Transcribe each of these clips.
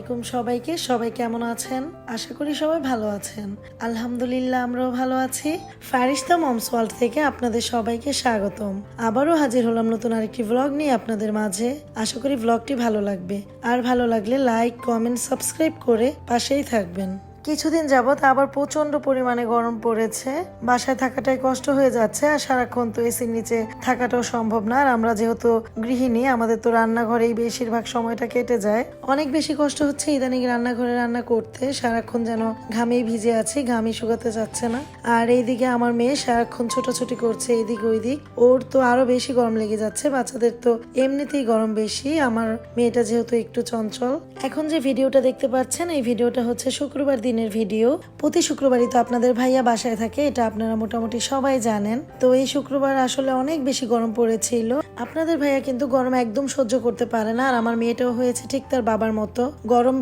আলাইকুম সবাইকে। সবাই কেমন আছেন? আশা করি সবাই ভালো আছেন। আলহামদুলিল্লাহ আমরাও ভালো আছি। ফারিস্তা মমস ওয়ার্ল্ড থেকে আপনাদের সবাইকে স্বাগতম। আবারও হাজির হলাম নতুন আরেকটি ব্লগ নিয়ে আপনাদের মাঝে। আশা করি ব্লগটি ভালো লাগবে। আর ভালো লাগলে লাইক, কমেন্ট, সাবস্ক্রাইব করে পাশেই থাকবেন। কিছুদিন যাবত আবার প্রচন্ড পরিমাণে গরম পড়েছে। বাসায় থাকাটাই কষ্ট হয়ে যাচ্ছে, আর সারাক্ষণ তো এসির নিচে থাকাটাও সম্ভব না। আর আমরা যেহেতু গৃহিণী, আমাদের তো রান্নাঘরেই বেশিরভাগ সময়টা কেটে যায়। অনেক বেশি কষ্ট হচ্ছে ইদানিং রান্নাঘরে রান্না করতে। সারাক্ষণ যেন ঘামেই ভিজে আছি, ঘামই শুকাতে যাচ্ছে না। আর এইদিকে আমার মেয়ে সারাক্ষণ ছোটাছুটি করছে এদিক ওইদিক। ওর তো আরো বেশি গরম লেগে যাচ্ছে। বাচ্চাদের তো এমনিতেই গরম বেশি, আমার মেয়েটা যেহেতু একটু চঞ্চল। এখন যে ভিডিওটা দেখতে পাচ্ছেন, এই ভিডিওটা হচ্ছে শুক্রবার দিনের ভিডিও। প্রতি শুক্রবারই তো আপনাদের ভাইয়া বাসায় থাকে, এটা আপনারা মোটামুটি সবাই জানেন। তো এই শুক্রবার আসলে অনেক বেশি গরম পড়েছিল। আপনাদের ভাইয়া কিন্তু গরম একদম সহ্য করতে পারে না, আর আমার মেয়েটাও হয়েছে ঠিক তার বাবার মতো।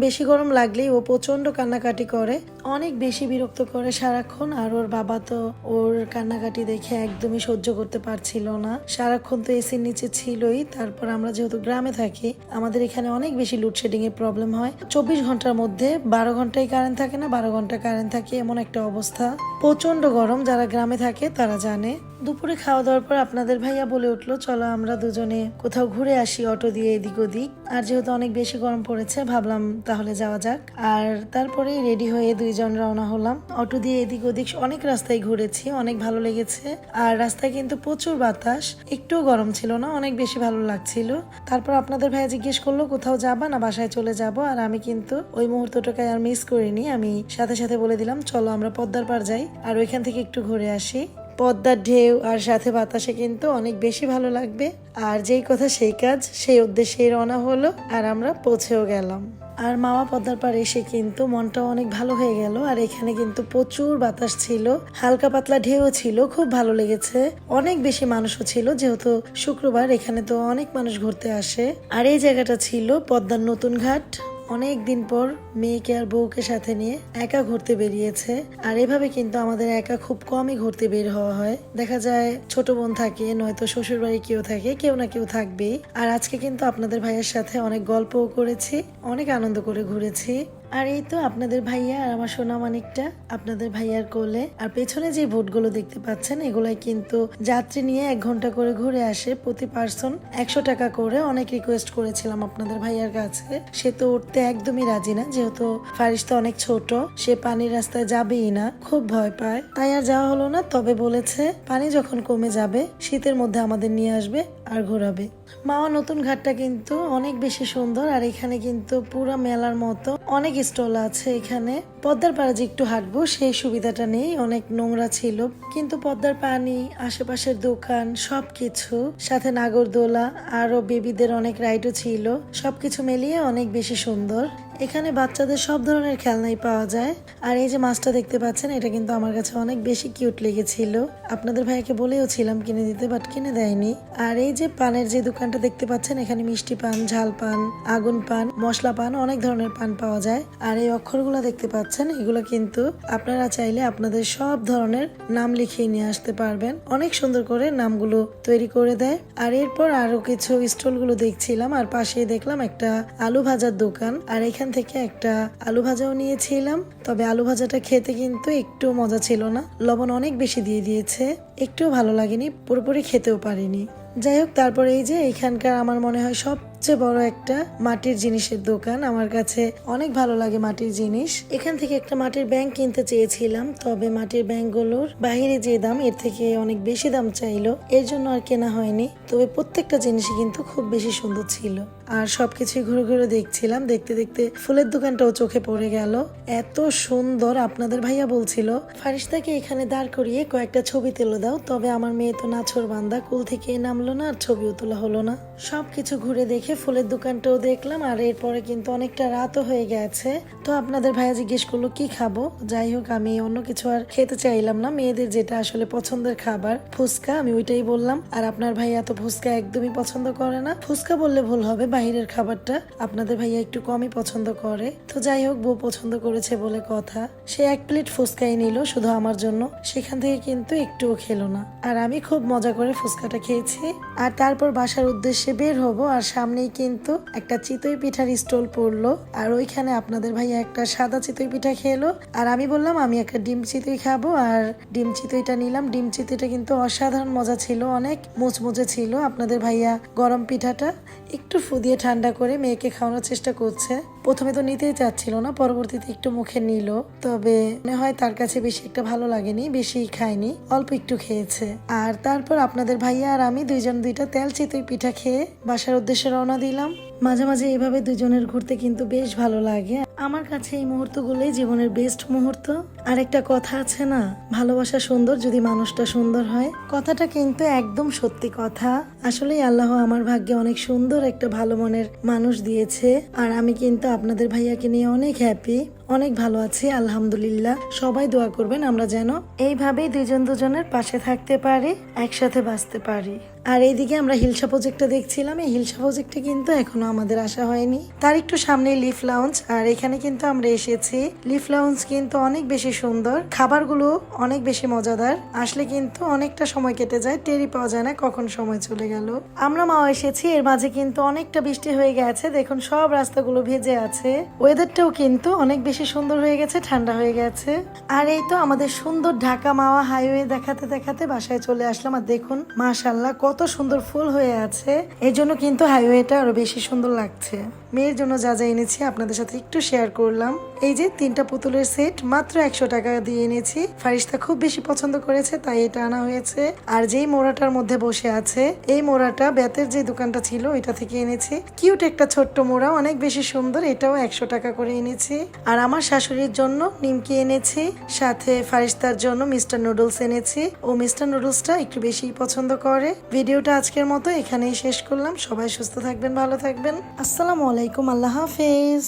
বেশি গরম লাগলেই ও প্রচন্ড কান্নাকাটি করে, অনেক বেশি বিরক্ত করে সারাক্ষণ। আর ওর বাবা তো ওর কান্নাকাটি দেখে একদমই সহ্য করতে পারছিল না। সারাক্ষণ তো এসির নিচে ছিলই। তারপর আমরা যেহেতু গ্রামে থাকি, আমাদের এখানে অনেক বেশি লোডশেডিং এর প্রবলেম হয়। 24 ঘন্টার মধ্যে 12 ঘন্টায় কারেন্ট থাকে না, 12 ঘন্টা কারেন্ট থাকে, এমন একটা অবস্থা। প্রচন্ড গরম, যারা গ্রামে থাকে তারা জানে। দুপুরে খাওয়া দাওয়ার পর আপনাদের ভাইয়া বলে উঠলো, চলো আমরা দুজনে কোথাও ঘুরে আসি অটো দিয়ে এদিক ওদিক। আর যেহেতু অনেক বেশি গরম পড়েছে, ভাবলাম তাহলে যাওয়া যাক। আর তারপরে রেডি হয়ে দুইজন রওনা হলাম। অটো দিয়ে এদিক ওদিক অনেক রাস্তায় ঘুরেছি, অনেক ভালো লেগেছে। আর রাস্তায় কিন্তু প্রচুর বাতাস, একটুও গরম ছিল না, অনেক বেশি ভালো লাগছিল। তারপর আপনাদের ভাইয়া জিজ্ঞেস করলো কোথাও যাবা না বাসায় চলে যাব। আর আমি কিন্তু ওই মুহূর্তটাকে আর মিস করিনি। আমি সাথে সাথে বলে দিলাম, চলো আমরা পদ্মার পাড় যাই আর ওইখান থেকে একটু ঘুরে আসি। পদ্মার ঢেউ আর সাথে বাতাসে কিন্তু অনেক বেশি ভালো লাগবে। আর যেই কথা সেই কাজ, সেই উদ্দেশ্যেই রওনা হলো, আর আমরা পৌঁছেও গেলাম। আর মাওয়া পদ্মার পাড়ে এসে কিন্তু মনটাও অনেক ভালো হয়ে গেল। আর এখানে কিন্তু প্রচুর বাতাস ছিল, হালকা পাতলা ঢেউ ছিল, খুব ভালো লেগেছে। অনেক বেশি মানুষও ছিল, যেহেতু শুক্রবার এখানে তো অনেক মানুষ ঘুরতে আসে। আর এই জায়গাটা ছিল পদ্মার নতুন ঘাট। অনেক দিন পর মেয়েকে আর বউকে সাথে নিয়ে একা ঘুরতে বেরিয়েছে। আর এভাবে কিন্তু আমাদের একা খুব কমই ঘুরতে বের হওয়া হয়। দেখা যায় ছোট বোন থাকে, নয়তো শ্বশুর বাড়ি কেউ থাকে, কেউ না কেউ থাকবেই। আর আজকে কিন্তু আপনাদের ভাইয়ের সাথে অনেক গল্পও করেছি, অনেক আনন্দ করে ঘুরেছি। আর এই তো আপনাদের ভাইয়া আর আমার সোনা মানিকটা আপনাদের ভাইয়ার কোলে। আর পেছনে যে বোটগুলো দেখতে পাচ্ছেন, এগুলাই কিন্তু যাত্রী নিয়ে 1 ঘন্টা করে ঘুরে আসে, প্রতি পার্সন 100 টাকা করে। অনেক রিকোয়েস্ট করেছিলাম আপনাদের ভাইয়ার কাছে, সে তো উঠতে একদমই রাজি না, যেহেতু ফারিস্তা অনেক ছোট, সে পানির রাস্তায় যাবেই না, খুব ভয় পায়। তাই আর যাওয়া হলো না। তবে বলেছে পানি যখন কমে যাবে শীতের মধ্যে আমাদের নিয়ে আসবে আর ঘোরাবে। মাওয়া নতুন ঘাটটা কিন্তু অনেক বেশি সুন্দর। আর এখানে কিন্তু পুরো মেলার মতো অনেক স্টল আছে। এখানে পদ্মার পাড়ে যে একটু হাঁটবো সেই সুবিধাটা নেই, অনেক নোংরা ছিল। কিন্তু পদ্মার পানি, আশেপাশের দোকান, সবকিছু, সাথে নাগরদোলা, আরো বেবিদের অনেক রাইডও ছিল। সবকিছু মিলিয়ে অনেক বেশি সুন্দর। এখানে বাচ্চাদের সব ধরনের খেলনাই পাওয়া যায়। আর এই যে মাছটা দেখতে পাচ্ছেন, এটা কিন্তু আমার কাছে অনেক বেশি কিউট লেগেছিল। আপনাদের ভাইয়াকে বলেও ছিলাম কিনে দিতে, বাট কিনে দেয়নি। আর এই যে পানের যে দোকানটা দেখতে পাচ্ছেন, এখানে মিষ্টি পান, ঝাল পান, আগুন পান, মশলা পান, অনেক ধরনের পান পাওয়া যায়। আর এই অক্ষরগুলো দেখতে পাচ্ছেন, এগুলো কিন্তু আপনারা চাইলে আপনাদের সব ধরনের নাম লিখিয়ে নিয়ে আসতে পারবেন। অনেক সুন্দর করে নামগুলো তৈরি করে দেয়। আর এরপর আরো কিছু স্টল গুলো দেখছিলাম, আর পাশে দেখলাম একটা আলু ভাজার দোকান। আর এখান থেকে একটা আলু ভাজাও নিয়েছিলাম। তবে আলু ভাজাটা খেতে কিন্তু একটু মজা ছিল না, লবণ অনেক বেশি দিয়ে দিয়েছে, একটুও ভালো লাগেনি, পুরোপুরি খেতেও পারিনি। যাই হোক, তারপরে এই যে এখানকার আমার মনে হয় সবচেয়ে বড় একটা মাটির জিনিসের দোকান। আমার কাছে অনেক ভালো লাগে মাটির জিনিস। এখান থেকে একটা মাটির ব্যাংক কিনতে চেয়েছিলাম, তবে মাটির ব্যাংকগুলোর বাহিরে যে দাম, এর থেকে অনেক বেশি দাম চাইলো, এর জন্য আর কেনা হয়নি। তবে প্রত্যেকটা জিনিসই কিন্তু খুব বেশি সুন্দর ছিল। আর সবকিছুই ঘুরে ঘুরে দেখছিলাম, দেখতে দেখতে ফুলের দোকানটাও চোখে পড়ে গেল, এত সুন্দর। আপনাদের ভাইয়া বলছিল ফারিস্তাকে এখানে দাঁড় করিয়ে কয়েকটা ছবি তুলে দাও, তবে আমার মেয়ে তো নাছোড় বান্দা, কুল থেকে নামলো না, আর ছবিও তোলা হলো না। সবকিছু ঘুরে দেখে ফুলের দোকানটাও দেখলাম। আর এরপরে কিন্তু অনেকটা রাতও হয়ে গেছে। তো আপনাদের ভাইয়া জিজ্ঞেস করলো কি খাবো। যাই হোক, আমি অন্য কিছু আর খেতে চাইলাম না, মেয়েদের যেটা আসলে পছন্দের খাবার ফুচকা, আমি ওইটাই বললাম। আর আপনার ভাইয়া তো ফুচকা একদমই পছন্দ করে না, ফুচকা বললে ভুল হবে, বাহিরের খাবারটা আপনাদের ভাইয়া একটু কমই পছন্দ করে। তো যাই হোক, বউ পছন্দ করেছে বলে কথা, সে 1 প্লেট ফুচকাই নিল শুধু আমার জন্য, সেখান থেকে কিন্তু একটুও খেলো না। আর আমি খুব মজা করে ফুচকাটা খেয়েছি। আর তারপর বাসার উদ্দেশ্যে বের হবো। আর সামনে সামনেই কিন্তু একটা চিতই পিঠার স্টল পড়লো, আর ওইখানে আপনাদের ভাইয়া একটা সাদা চিতই পিঠা খেলো, আর আমি বললাম আমি একটা ডিম চিতই খাবো, আর ডিম চিতইটা নিলাম। ডিম চিতইটা কিন্তু অসাধারণ মজা ছিল, অনেক মুচমুচে ছিল। আপনাদের ভাইয়া গরম পিঠাটা একটু ফু দিয়ে ঠান্ডা করে মেয়েকে খাওয়ানোর চেষ্টা করছে। প্রথমে তো নিতেই চাচ্ছিল না, পরবর্তীতে একটু মুখে নিল, তবে মনে হয় তার কাছে বেশি একটা ভালো লাগেনি, বেশি খায়নি, অল্প একটু খেয়েছে। আর তারপর আপনাদের ভাইয়া আর আমি দুইজন দুইটা তেল চিতই পিঠা খেয়ে বাসার উদ্দেশ্যে রওনা দিলাম। মাঝে মাঝে এভাবে দুজনের ঘুরতে কিন্তু বেশ ভালো লাগে। আমার কাছে এই মুহূর্তগুলোই জীবনের বেস্ট মুহূর্ত। আর একটা কথা আছে না, ভালোবাসা সুন্দর যদি মানুষটা সুন্দর হয়, কথাটা কিন্তু একদম সত্যি কথা। আসলেই আল্লাহ আমার ভাগ্যে অনেক সুন্দর একটা ভালো মনের মানুষ দিয়েছে, আর আমি কিন্তু আপনাদের ভাইয়াকে নিয়ে অনেক হ্যাপি, অনেক ভালো আছি আলহামদুলিল্লাহ। সবাই দোয়া করবেন আমরা যেন এইভাবেই দুজন দুজনের পাশে থাকতে পারি, একসাথে বাঁচতে পারি। আর এইদিকে আমরা হিলসা প্রজেক্টটা দেখছিলাম। এই হিলসা প্রজেক্টে কিন্তু এখনো আমাদের আসা হয়নি, তার একটু সামনে লিফ লাউঞ্জ, আর এখানে কিন্তু আমরা এসেছি। লিফ লাউঞ্জ কিন্তু অনেক বেশি সুন্দর, খাবারগুলো অনেক বেশি মজাদার, আসলে কিন্তু অনেকটা সময় কেটে যায়, টেরি পাওয়া যায় না কখন সময় চলে গেল। আমরা মাও এসেছি, এর মাঝে কিন্তু অনেকটা বৃষ্টি হয়ে গেছে, দেখুন সব রাস্তাগুলো ভেজে আছে। ওয়েদারটাও কিন্তু অনেক বেশি সুন্দর হয়ে গেছে, ঠান্ডা হয়ে গেছে। আর এই তো আমাদের সুন্দর ঢাকা মাওয়া হাইওয়ে দেখাতে দেখাতে বাসায় চলে আসলাম। আর দেখুন মাশাআল্লাহ কত সুন্দর ফুল হয়ে আছে, এই জন্য কিন্তু হাইওয়েটা আরো বেশি সুন্দর লাগছে। মেয়ের জন্য যা যা এনেছি আপনাদের সাথে একটু শেয়ার করলাম। এই যে 3টা পুতুলের সেট মাত্র 100 টাকা দিয়ে এনেছি। ফারিস্তা খুব বেশি পছন্দ করেছে তাই এটা আনা হয়েছে। আর যেই মোড়াটার মধ্যে বসে আছে, এই মোড়াটা বেতের যে দোকানটা ছিল ওইটা থেকে এনেছি। কিউট একটা ছোট্ট মোড়া, অনেক বেশি সুন্দর, এটাও 100 টাকা করে এনেছি। আর আমার শাশুড়ির জন্য নিমকি এনেছি, সাথে ফারিস্তার জন্য মিস্টার নুডলস এনেছি। ও মিস্টার নুডলসটা একটু বেশি পছন্দ করে। ভিডিওটা আজকের মতো এখানেই শেষ করলাম। সবাই সুস্থ থাকবেন, ভালো থাকবেন। আসসালামু আলাইকুম, আল্লাহ হাফেজ।